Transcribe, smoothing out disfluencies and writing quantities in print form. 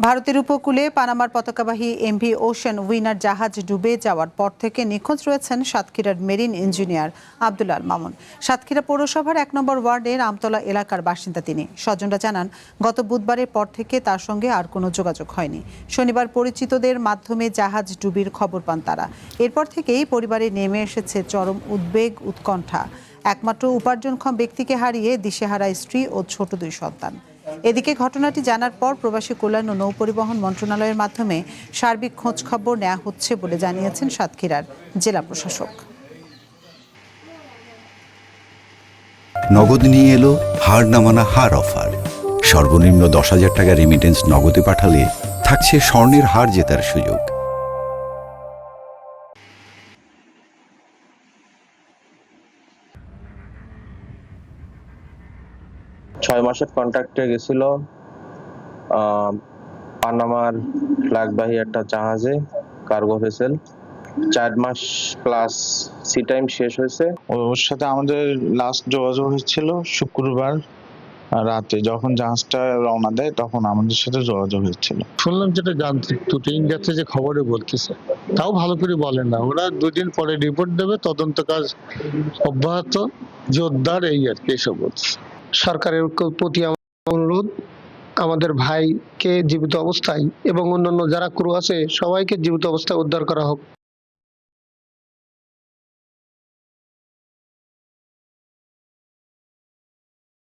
ভারতের উপকূলে পানামার পতাকাবাহী MV ocean winner জাহাজ ডুবে যাওয়ার পর থেকে নিখোঁজ রয়েছেন সাতক্ষীরার মেরিন ইঞ্জিনিয়ার আব্দুল আল মামুন। সাতক্ষীরা পৌরসভার ১ নম্বর ওয়ার্ডের আমতলা এলাকার বাসিন্দা তিনি। স্বজনরা জানান, গত বুধবারের পর থেকে তার সঙ্গে আর কোনো যোগাযোগ হয়নি। শনিবার পরিচিতদের মাধ্যমে জাহাজ ডুবির খবর পান তারা। এরপর থেকেই পরিবারে নেমে এসেছে চরম উদ্বেগ, উৎকণ্ঠা। একমাত্র উপার্জনক্ষম ব্যক্তিকে হারিয়ে দিশেহারা স্ত্রী ও ছোট ২ সন্তান। এদিকে ঘটনাটি জানার পর প্রবাসী কল্যাণ ও নৌপরিবহন মন্ত্রণালয়ের মাধ্যমে সার্বিক খোঁজ খবর নেওয়া হচ্ছে বলে জানিয়েছেন সাতক্ষীরার জেলা প্রশাসক। নগদ নিয়ে এলো হার না মানা হার অফার। সর্বনিম্ন ১০,০০০ টাকা রেমিটেন্স নগদে পাঠালে থাকছে স্বর্ণের হার জেতার সুযোগ। ছয় মাসের কন্ট্রাক্টে গেছিল পানামার ফ্ল্যাগবাহী একটা জাহাজে, কার্গো ভেসেল। 4 মাস প্লাস সি টাইম শেষ হয়েছে। ওর সাথে আমাদের লাস্ট যোগাযোগ হয়েছিল শুক্রবার রাতে, যখন জাহাজটা রওনা দেয় তখন আমাদের সাথে যোগাযোগ হয়েছিল। শুনলাম যেটা যান্ত্রিক ত্রুটি, ইন্ডিয়াতে যে খবরে বলতেছে তাও ভালো করে বলেন না। ওরা 2 দিন পরে রিপোর্ট দেবে, তদন্ত কাজ অব্যাহত, জোরদার, এই আর কি এসব বলছে। সরকারের প্রতি অনুরোধ, আমাদের ভাইকে জীবিত অবস্থায় এবং অন্যান্য যারা ক্রু আছে সবাইকে জীবিত অবস্থায় উদ্ধার করা হোক।